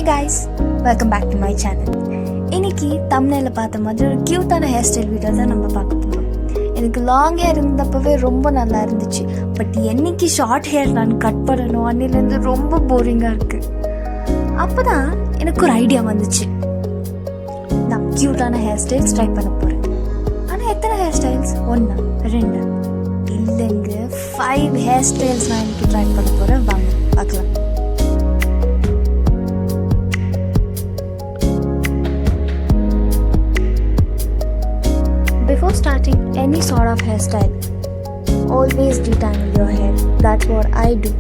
Hey guys, welcome back to my channel. இன்னைக்கு thumbnail பார்த்த மாதிரி ஒரு கியூட்டான ஹேர் ஸ்டைல் வீடியோ தான் நம்ம பார்க்க போகிறோம். எனக்கு லாங் ஹேர் இருந்தப்பவே ரொம்ப நல்லா இருந்துச்சு. பட் என்னைக்கு ஷார்ட் ஹேர் நான் கட் பண்ணணும் அன்னிலேருந்து ரொம்ப போரிங்காக இருக்குது. அப்போ தான் எனக்கு ஒரு ஐடியா வந்துச்சு. நான் க்யூட்டான ஹேர் ஸ்டைல்ஸ் ட்ரை பண்ண போகிறேன். ஆனால் எத்தனை ஹேர் ஸ்டைல்ஸ்? 1 2 இல்லைங்க, 5 ஹேர் ஸ்டைல்ஸ் நான் எனக்கு ட்ரை பண்ண போகிறேன். வாங்க பார்க்கலாம். Before starting any sort of hairstyle, always detangle your hair. That's what I do.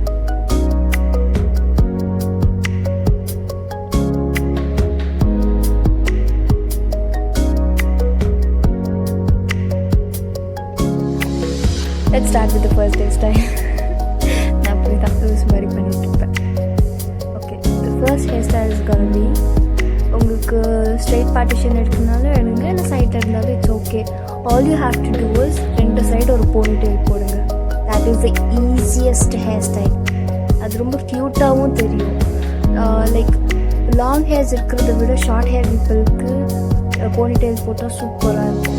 Let's start with the first hairstyle. நான் போய் தான் லூஸ் மாதிரி பண்ணிட்டு இருப்பேன். Okay, the first hairstyle is gonna be, உங்களுக்கு ஸ்ட்ரெயிட் பார்ட்டிஷன் எடுக்கணும்னாலும் எடுங்க, இல்லை சைடில் இருந்தாலும் it's okay. All you have to do is 2 side ஒரு போனிடெயில் போடுங்க. That is the easiest hairstyle. அது ரொம்ப க்யூட்டாகவும் தெரியும். லைக் லாங் ஹேர்ஸ் இருக்கிறத விட ஷார்ட் ஹேர் பீப்புளுக்கு போனிடெயில் போட்டால் சூப்பராக இருக்கும்.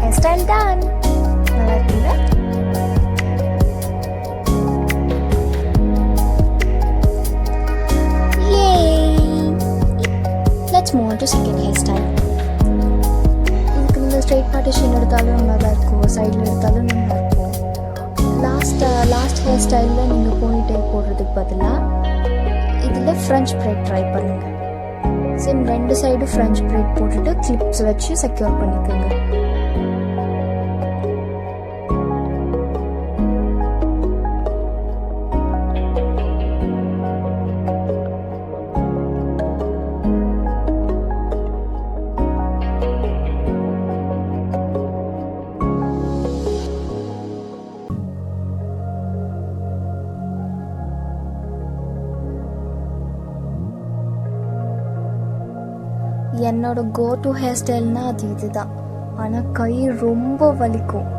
Hairstyle done. நல்லா இருக்குல்ல? Yay! Let's move on to second hairstyle. இதுக்கு நீங்கள் ஸ்ட்ரெயிட் பார்ட்டிஷன் எடுத்தாலும் நல்லா இருக்கும், சைடில் எடுத்தாலும் நல்லா இருக்கும். லாஸ்ட் ஹேர் ஸ்டைலில் நீங்கள் போனிடெயில் போடுறதுக்கு பதிலாக இதில் ஃப்ரெஞ்ச் ப்ரைட் ட்ரை பண்ணுங்கள். சேம் 2 சைடு ஃப்ரெஞ்ச் ப்ரைட் போட்டுட்டு கிளிப்ஸ் வச்சு செக்யூர் பண்ணிக்கோங்க. என்னோட கோ டு ஹேர் ஸ்டைல்னால் அது இதுதான். ஆனால் கை ரொம்ப வலிக்கும்.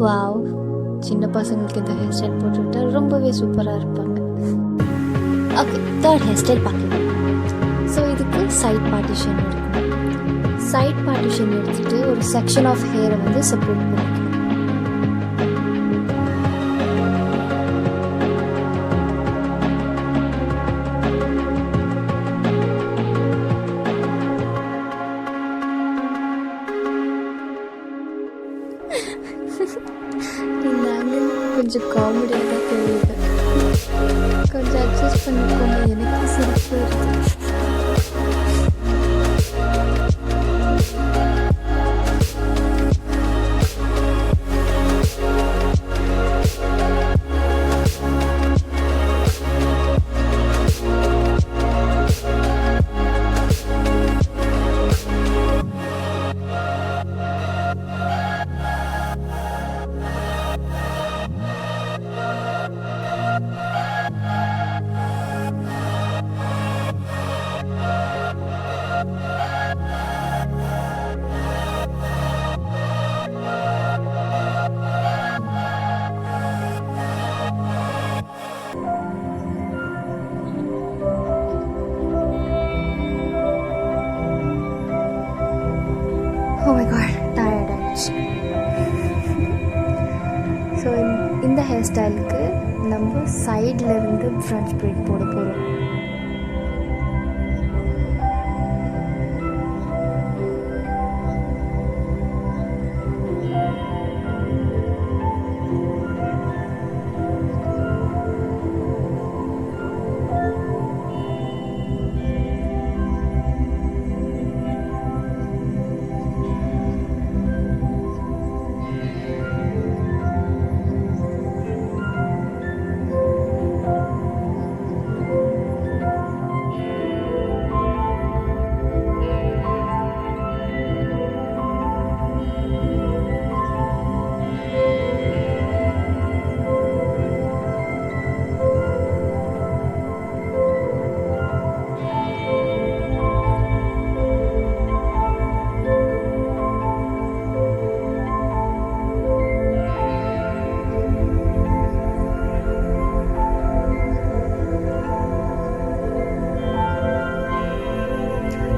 வாவ், சின்ன பசங்களுக்கு இந்த ஹேர் ஸ்டைல் போட்டுவிட்டா ரொம்பவே சூப்பராக இருப்பாங்க. ஓகே, தேர்ட் ஹேர் ஸ்டைல் பார்க்கலாம். ஸோ இதுக்கு சைட் பார்ட்டிஷன் எடுக்கணும். சைட் பார்ட்டிஷன் எடுத்துகிட்டு ஒரு செக்ஷன் ஆஃப் ஹேரை வந்து செப்பரேட் பண்ணிக்கணும். கொஞ்சம் காமெடியாக தான் தெரியுது. கொஞ்சம் அட்ஜஸ்ட் பண்ணிக்கோங்க, எனக்கு சிரிப்பு வருது. Oh my god, tired ஆயிடுச்சு. ஸோ இந்த ஹேர் ஸ்டைலுக்கு நம்ம சைடில் இருந்து ஃப்ரண்ட் ஸ்ப்ரெட் போட போகிறோம்.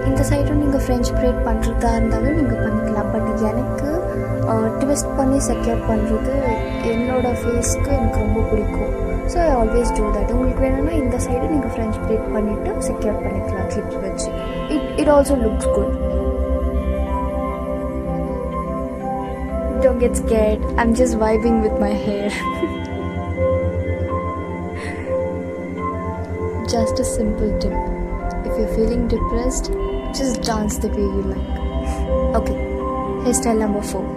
இந்த சைடும் நீங்கள் ஃப்ரெஞ்ச் ப்ரெட் பண்ணுறதா இருந்தாலும் நீங்கள் பண்ணிக்கலாம். பட் எனக்கு ட்விஸ்ட் பண்ணி செக்யூர் பண்ணுறது என்னோடய ஃபேஸ்க்கு எனக்கு ரொம்ப பிடிக்கும். So I always do that. உங்களுக்கு வேணும்னா இந்த சைடு நீங்கள் ஃப்ரெஞ்ச் ப்ரெட் பண்ணிவிட்டு செக்யூர் பண்ணிக்கலாம் கிளிப்ஸ் வச்சு. It also looks good. Don't get scared. I'm just vibing with my hair. Just a simple tip. If you're feeling depressed, just dance the way you like. Okay, hairstyle number 4.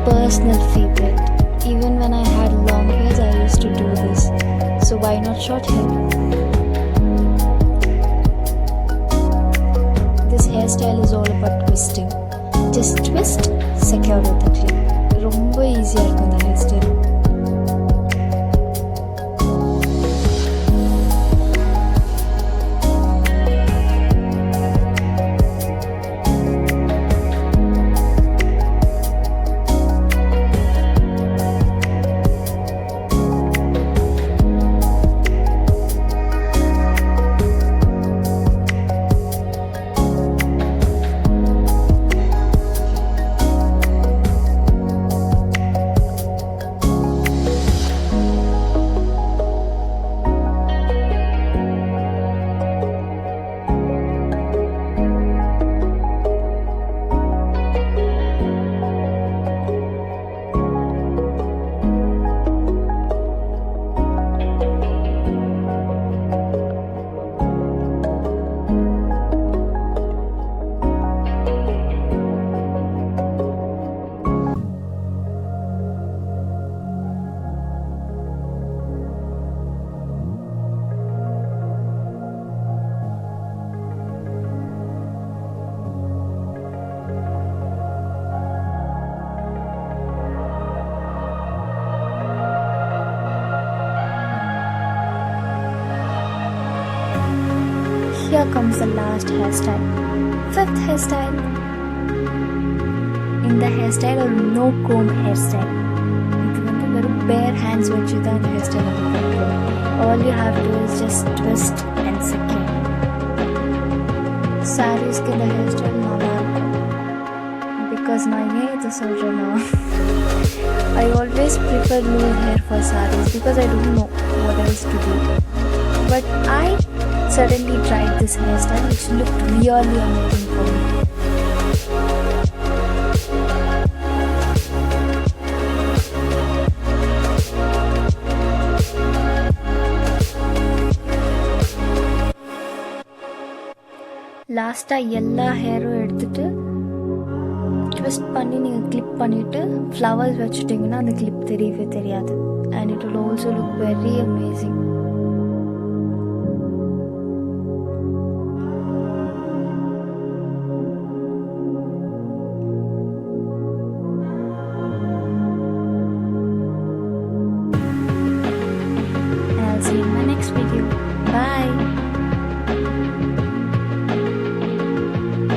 Personal favorite. Even when I had long hairs, I used to do this. So why not short hair? This hairstyle is all about twisting. Just twist, secure with the clip. ரொம்ப ஈஸியாக இருக்கும் இந்த hair style. Here comes the last hairstyle. Fifth hairstyle. இந்த hairstyle ஒரு no comb hairstyle. இது வந்து வெறும் bare hands வச்சு தான் இந்த hairstyle நம்ம பண்ணுறோம். All you have to do is just twist and secure. Sareesக்கு இந்த hairstyle நல்லா இருக்கும். Because நான் ஏன் இதை சொல்கிறேன்னா, I always prefer loose hair for sarees because I don't know what else to do. But I suddenly tried this hairstyle which looked really amazing for me. லாஸ்ட்டாக எல்லா ஹேரும் எடுத்துட்டு ட்விஸ்ட் பண்ணி நீங்கள் கிளிப் பண்ணிவிட்டு ஃப்ளவர்ஸ் வச்சுட்டிங்கன்னா அந்த கிளிப் தெரியவே தெரியாது. And it will also look very amazing.